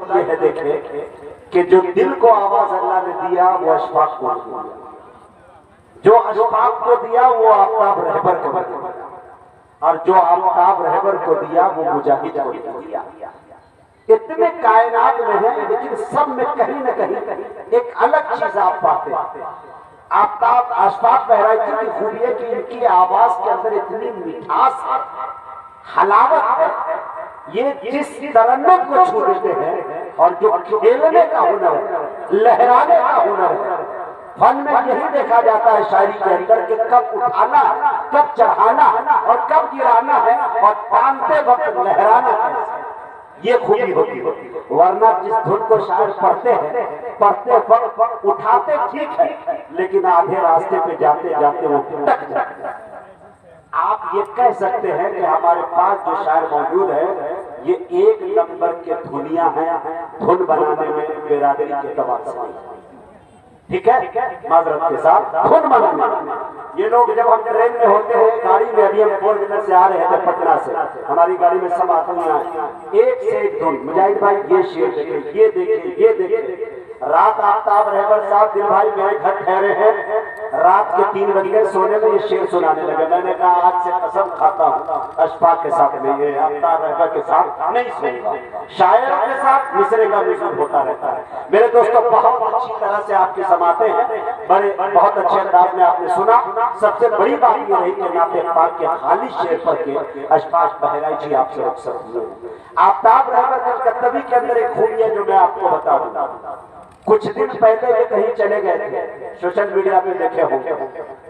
صورت یہ ہے دیکھیں کہ جو دل کو آواز اللہ نے دیا وہ اشفاق کو دیا، جو اشفاق کو دیا وہ آفتاب رہبر کو دیا، اور جو آفتاب رہبر کو دیا وہ مجاہد کو دیا۔ اتنے کائنات میں ہیں لیکن سب میں کہیں نہ کہیں ایک الگ چیز آپ پاتے ہیں۔ آفتاب اشفاق بہرائچی کی خوبی ہے کہ ان کی آواز کے اندر اتنی مٹھاس ہے، حلاوت ہے، یہ جس ترنم کو چھو دیتے ہیں، اور جو کھیلنے کا ہنر ہے، لہرانے کا ہنر ہے۔ فن میں یہی دیکھا جاتا ہے شاعری کے اندر کہ کب اٹھانا ہے، کب چڑھانا ہے اور کب گرانا ہے، اور ٹانتے وقت لہرانا ہے، یہ خوبی ہوتی ہے۔ ورنہ جس دھن کو شاعر پڑھتے وقت اٹھاتے ٹھیک ہے لیکن آدھے راستے پہ جاتے جاتے وہ ٹک جاتے ہیں۔ آپ یہ کہہ سکتے ہیں کہ ہمارے پاس جو شاعر موجود ہے یہ ایک نمبر کے دھنیاں ہیں، دھن بنانے میں برادری کے اعتبار سے، ٹھیک ہے، معذرت کے ساتھ دھن بنانے میں۔ یہ لوگ جب ہم ٹرین میں ہوتے ہیں، گاڑی میں ابھی ہم 4 ویلر سے آ رہے تھے پٹنہ سے، ہماری گاڑی میں سب آدمی آئے، ایک سے ایک دھن، مجاہد بھائی یہ شعر دیکھیں، یہ دیکھیں، یہ دیکھیں۔ رات آفتاب رہبر صاحب دل بھائی میرے گھر ٹھہرے ہیں، رات کے 3 بجے سونے میں یہ شعر سنانے لگے۔ میں نے کہا آج سے قسم کھاتا ہوں اشفاق کے ساتھ نہیں، یہ آفتاب رہبر کے ساتھ نہیں سنوں گا، شاعروں کے ساتھ مصرے کا نزول ہوتا رہتا ہے۔ میرے دوستوں بہت اچھی طرح سے آپ کی سماعتیں ہیں، بہت اچھے انداز میں آپ نے سنا۔ سب سے بڑی بات یہ رہی کہ نعت پاک کے خالص شعر پڑھ کے اشفاق بہرائچی آپ سے رخصت ہوئے۔ آفتاب رہبر کلکتوی کے اندر ایک خوبی ہے جو میں آپ کو بتا دوں۔ کچھ دن پہلے یہ کہیں چلے گئے تھے، سوشل میڈیا پہ دیکھے ہوں گے،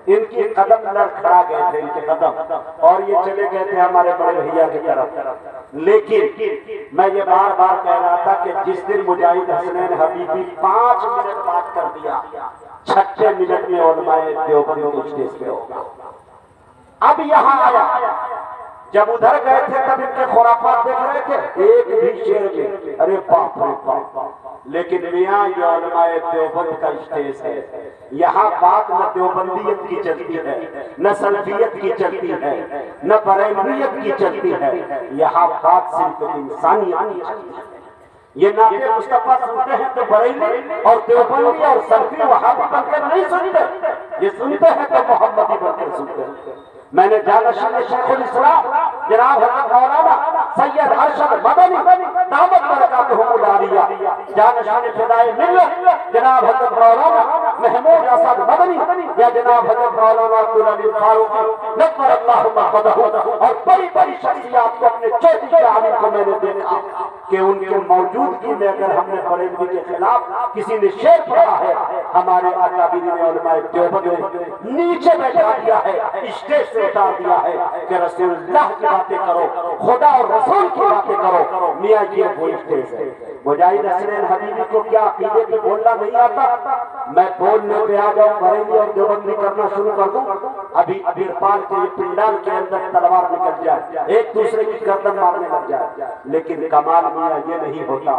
ان کی قدم لڑکھڑا گئے تھے، ان کے قدم، اور یہ چلے گئے تھے ہمارے بڑے بھیا کی طرف۔ لیکن میں یہ بار بار کہہ رہا تھا کہ جس دن مجاہد حسنین حبیبی 5 منٹ بات کر دیا، 6 منٹ میں علماء دیوبند کے اسٹیج پہ ہوگا۔ اب یہاں آیا، جب ادھر گئے تھے تب ان کے خرافات دیکھ رہے تھے، ایک بھی شعر میں، ارے باپ رے باپ۔ لیکن میاں یہ علماء دیوبند کا اسٹیج ہے، یہاں بات نہ دیوبندیت کی چلتی ہے، نہ سلفیت کی چلتی ہے، نہ بریلویت کی چلتی ہے، یہاں بات صرف انسانیت کی چلتی ہے۔ یہ نعت مصطفیٰ سنتے ہیں تو بریلی اور دیوبندی اور سلفی وہابی بن کر نہیں سنتے، یہ سنتے ہیں تو محمدی بن کر سنتے ہیں۔ میں نے جانشین شیخ الاسلام جناب حضرت مولانا سید ارشد مدنی دامت برکاتہم العالیہ، جانشین فدائے ملت جناب حضرت مولانا محمود اسد مدنی، یا جناب حضرت مولانا عبدالعلی فاروقی نور اللہ مقدہ، اور بڑی بڑی شخصیات کو اپنے چوٹی کے عالم کو میں نے دیکھا کہ ان کے موجودگی میں اگر ہم نے بریلوی کے خلاف کسی نے شعر پڑھا ہے، ہمارے اکابرین علماء دیوبند نے نیچے بیٹھا دیا ہے، اسٹیج سے اتار دیا ہے کہ رسول اللہ کی باتیں کرو، خدا اور رسول کی باتیں کرو۔ میاں یہ وہ اسٹیج ہے۔ مجاہد حسنین حبیبی کو کیا عقیدے پہ بولنا نہیں آتا؟ میں بولنے پہ آ جاؤں، بریلی اور دیوبندی کرنا شروع کر دوں، ابھی بیرپال کے یہ پنڈال کے اندر تلوار نکل جائے، ایک دوسرے کی گردن مارنے لگ جائے، لیکن کمال میاں یہ نہیں ہوتا۔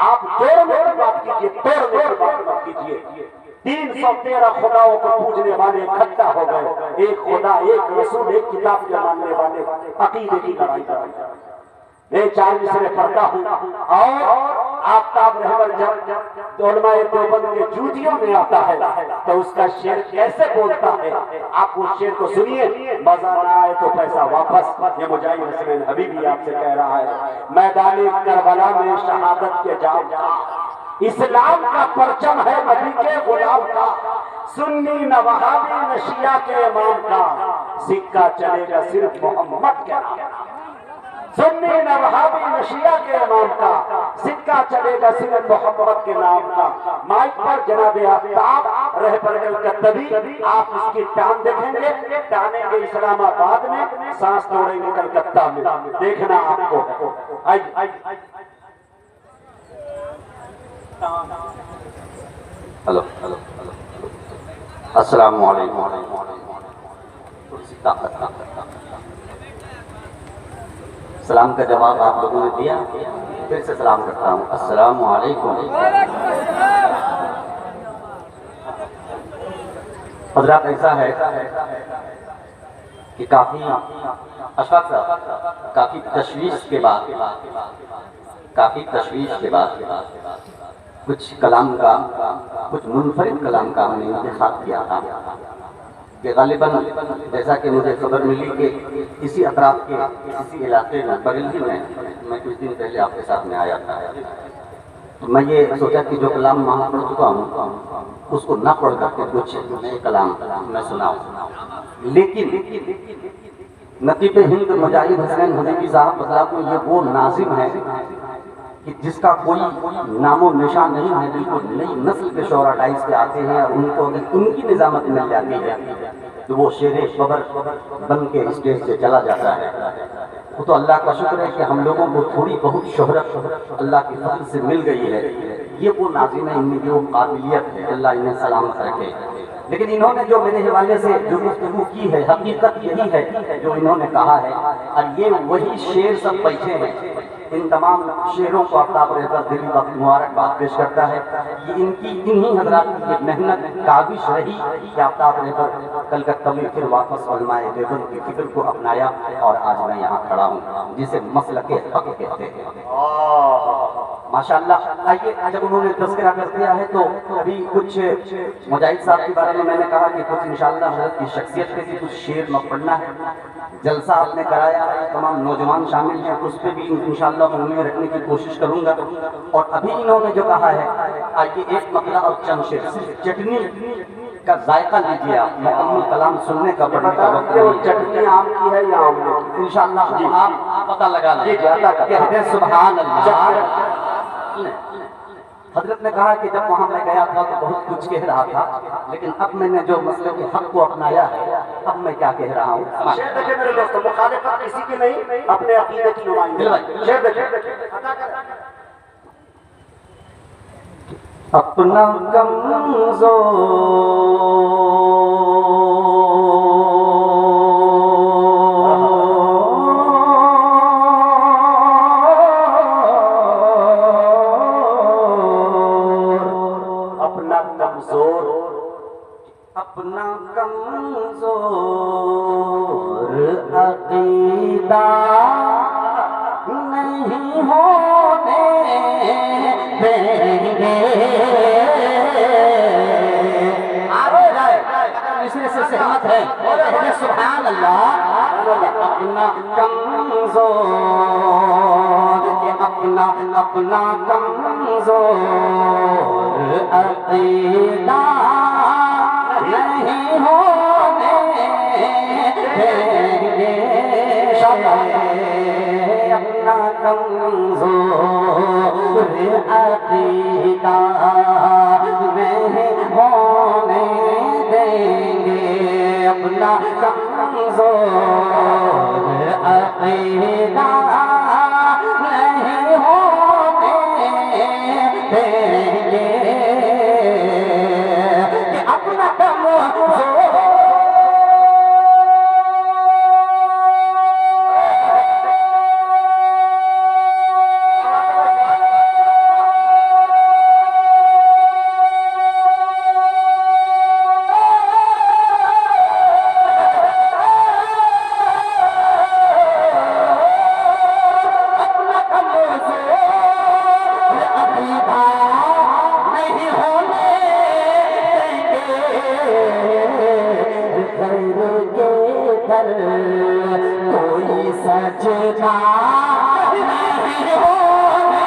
آپ توڑنے کی بات کیجئے، توڑنے کی بات مت کیجئے۔ 313 خداؤں کو پوجنے والے اکٹھا ہو گئے، ایک خدا، ایک رسول، ایک کتاب کے ماننے والے، عقیدے کی لڑائی کر رہے ہیں۔ میں 4 مصرے پڑھتا ہوں، اور آفتاب رہبر جب علماء دیوبند کے جوتیوں میں آتا ہے تو اس کا شعر کیسے بولتا ہے، آپ اس شعر کو سنیے، مزہ نہ آئے تو پیسہ واپس۔ یہ مجاہد حسنین حبیبی آپ سے کہہ رہا ہے، میدان کربلا میں شہادت کے جام کا، اسلام کا پرچم ہے نبی کے غلام کا، سنی نہ وہابی نہ شیعہ کے امام کا، سکہ چلے گا صرف محمد کے نام کا۔ سنی نہ وہابی نہ شیعہ کے امام کا، سکہ چلے گا صرف محمد کے نام کا۔ مائک پر جناب آفتاب رہبر کلکتوی، آپ اس کی ٹان دیکھیں گے، ٹانیں گے اسلام آباد میں، سانس توڑیں گے کلکتہ میں، دیکھنا آپ کو۔ ہلو السلام علیکم۔ سلام کا جواب آپ لوگوں نے دیا، پھر سے سلام کرتا ہوں، السلام علیکم۔ حضرات ایسا ہے کہ کافی اشفاق صاحب، کافی تشویش کے بعد کافی تشویش کے بعد کچھ کلام کا، کچھ منفرد کلام کا ہم نے انتخاب کیا تھا کہ غالباً جیسا کہ مجھے خبر ملی کہ اسی اطراف کے اسی علاقے میں بغل ہی میں کچھ دن پہلے آپ کے ساتھ میں آیا تھا، تو میں یہ سوچا کہ جو کلام وہاں پڑھ چکا ہوں اس کو نہ پڑھ کر کے کچھ نئے کلام میں سناؤں، لیکن نقیب ہند مجاہد حسین حنیفی صاحب بتلاپور یہ وہ ناظم ہے کہ جس کا کوئی نام و نشان نہیں ہے، بالکل نئی نسل کے شعراء ڈائز کے آتے ہیں اور ان کو اگر ان کی نظامت مل جاتی ہے تو وہ شیر خبر بن کے اسٹیج سے چلا جاتا ہے۔ وہ تو اللہ کا شکر ہے کہ ہم لوگوں کو تھوڑی بہت شہرت اللہ کی فضل سے مل گئی ہے، یہ وہ ناظم ہے، ان میں جو قابلیت ہے، اللہ انہیں سلامت رکھے۔ لیکن انہوں نے جو میرے حوالے سے جو گفتگو کی ہے، حقیقت یہی ہے جو انہوں نے کہا ہے، اور یہ وہی شعر سب بیٹھے ہیں۔ ان تمام شعروں کو آفتاب رہبر دلی وقت مبارکباد پیش کرتا ہے۔ یہ انہی حضرات کی محنت کاوش رہی کہ آفتاب رہبر کلکتہ میں پھر واپس علماء دیوبند کی فکر کو اپنایا اور آج میں یہاں کھڑا ہوں جسے مسلک حق کہتے ہیں۔ ماشاءاللہ، آئیے جب انہوں نے تذکرہ کر دیا ہے تو ابھی کچھ مجاہد صاحب کے بارے میں نے کہا کہ کچھ انشاءاللہ حضرت کی شخصیت پہ بھی کچھ شعر میں پڑھنا ہے۔ جلسہ آپ نے کرایا ہے، تمام نوجوان شامل ہیں، اس پہ بھی انشاءاللہ میں رکھنے کی کوشش کروں گا۔ اور ابھی انہوں نے جو کہا ہے، آئیے ایک مقلہ اور چند شعر، صرف چٹنی کا ذائقہ لیجیے، آپ مکمل کلام سننے کا پڑھنے کا وقت نہیں۔ چٹنی آم کی ہے یا آملے کی؟ انشاءاللہ آپ پتہ لگا لیں، کہتے ہیں سبحان اللہ۔ حضرت نے کہا کہ جب وہاں میں گیا تھا تو بہت کچھ کہہ رہا تھا، لیکن اب میں نے جو مسئلے کے حق کو اپنایا ہے، اب میں کیا کہہ رہا ہوں۔ شعر دیکھیں میرے دوستو، مخالفت کسی کی نہیں، اپنے عقیدے کی نمائندگی۔ شعر دیکھیں۔ اپنا کمزور اپنا کمزور عقیدہ نہیں ہونے دیں گے۔ اسی سے سہمت ہے، سبحان اللہ۔ اپنا کمزور، اپنا کمزور عقیدہ نہیں ہونے دیں گے، اپنا کمزور عقیدہ نہیں ہونے دیں گے، اپنا کمزور عقیدہ نہیں ہونے دیں گے، اپنا کمزور کوئی سجدہ نہیں ہونے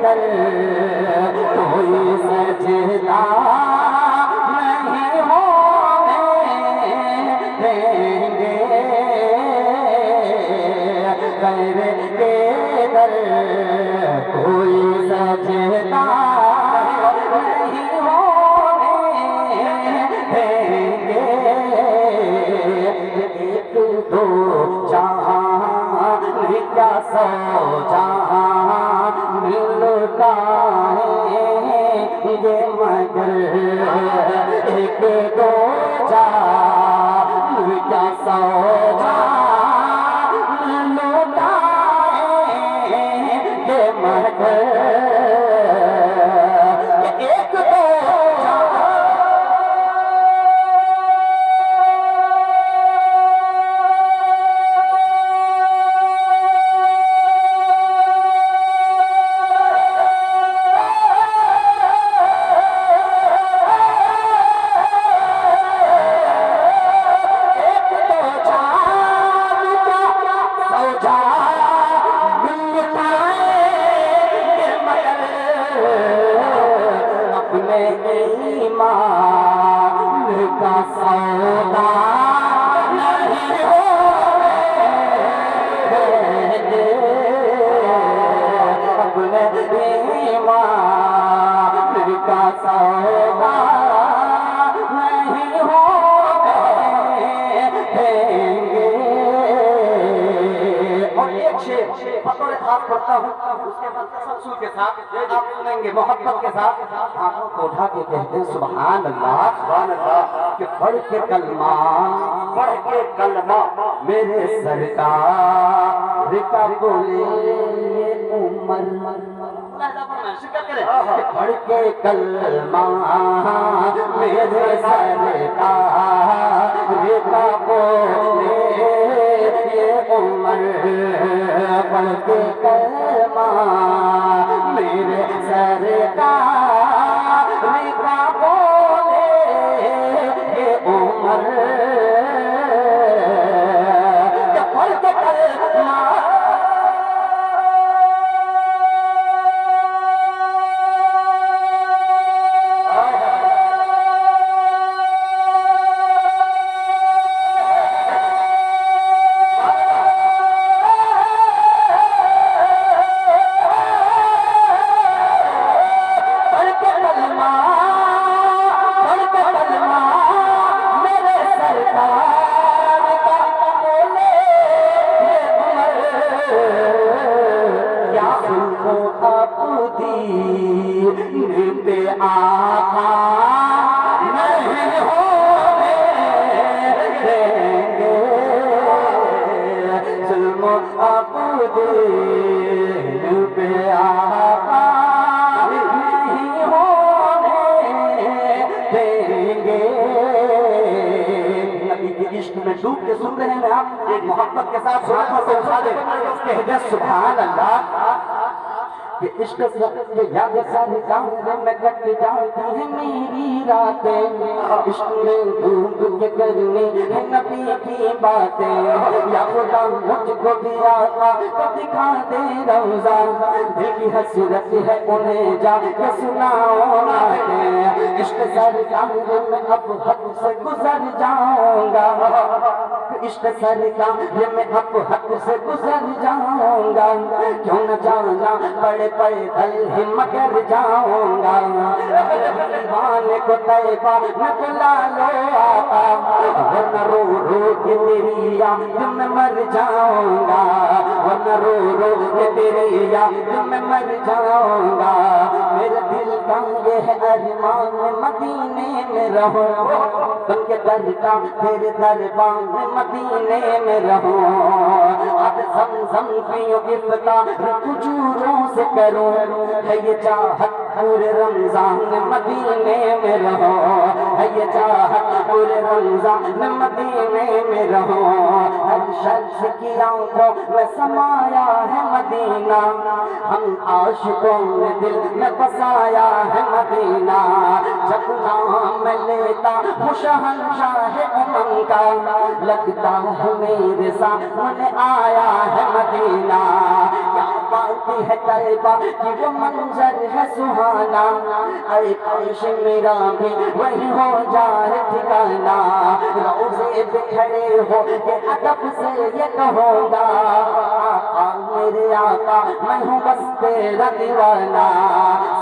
در کوئی سجدہ نہیں ہونے دیں گے، غیر کے در کوئی سجدہ نہیں ہونے دیں گے، ایک دو جہاں کیا سو جہاں ملتا ہے یہ مگر ایک دو جہاں کیا سو جہاں ملتا ہے یہ مگر ایک دو جہاں ایمان کا سودا نہیں ہوگے، اپنے ایمان کا سودا نہیں ہوگے۔ اور ایک شعر بطور خاص پڑھتا ہوں، اس کے بعد تسلسل کے ساتھ آپ سنیں گے، محبت کے ساتھ آنکھوں کو اٹھا کے کہتے ہیں سبحان اللہ، سبحان اللہ، کہ پڑھ کے کلمہ پڑھ کے کلمہ میرے سرکار کا بولے عمر، کہ پڑھ کے کلمہ میرے سرکار کا بولے عمر، پڑھ کے کلمہ میرے سرکار کا بولے عمر، کہ پڑھ کے کلمہ ڈوب کے سن رہے ہیں آپ، ایک محبت کے ساتھ سنا سے اٹھا دے کہہ دے سبحان اللہ، کہ عشق سے یاد ساری جاؤں میں کٹ جاتی ہے میری راتیں، عشق میں ڈوب کے کرنی ہے نبی کی باتیں، یا خدا مجھ کو بھی آقا کو دکھا دے روزہ، دل کی حسرت ہے انہیں جا کے سناؤ باتیں، عشق سرکار میں اب حد سے گزر جاؤں گا، عشق سرکار میں اب حد سے گزر جاؤں گا، کیوں نہ جانا پڑے پیدل ہی مگر جاؤں گا، دیوانے کو طیبہ میں بلا لو آقا، ورنہ رو رو کے تیری یاد میں مر جاؤں گا، ورنہ رو رو کے تیری یاد میں مر جاؤں گا، میرے دل کا یہ ہے ارمان مدینے میں رہوں، ان کے در کا تیرے دربار میں مدینے میں رہوں، اب زمزم پیوں افطار کھجوروں سے کروں، ہے یہ چاہت پورے رمضان مدینے میں رہو، ہے یہ چاہت پورے رمضان مدینے میں رہو، ہر شخص کی آنکھوں میں سمایا ہے مدینہ، ہم عاشقوں نے دل میں بسایا ہے مدینہ، جب نام میں لیتا ہوں شہنشاہ امم کا، لگتا ہے میرے سامنے آیا ہے مدینہ، کیا بات ہے طیبہ کہ وہ منظر ہے سہانا، اے کاش میرا بھی وہی ہو جائے ٹھکانا، روزے پہ کھڑے ہو کے ادب سے یہ کہوں گا، آقا میرے آقا میں ہوں بس تیرا دیوانہ،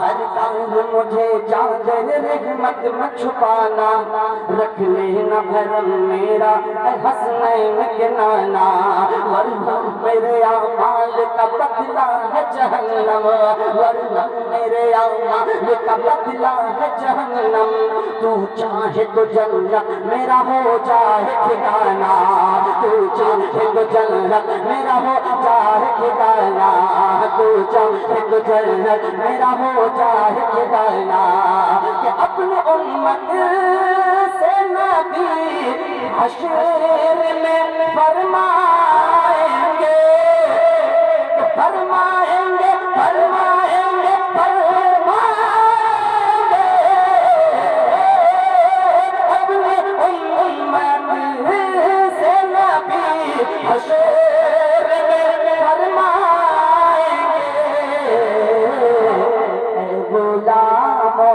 سرکار مجھے چادر رحمت میں چھپانا، رکھ لینا بھرم میرا اے حسنین کے نانا، ورنہ میرے اعمال کا بدلہ ہے جہنم، ورنہ میرے اعمال کا بدلہ ہے جہنم، تو چاہے تو جنت میرا ہو جائے ٹھکانا، تو چاہے تو جنت میرا ہو جائے ٹھکانا، تو چاہے تو جنت میرا ہو جائے ٹھکانا، کہ اپنے امت سے نبی حشر میں فرمائیں گے، فرمائیں گے، فرمائیں گے، فرمائیں گے، اپنے امت سے نبی حشر میں فرمائیں گے، اے غلاموں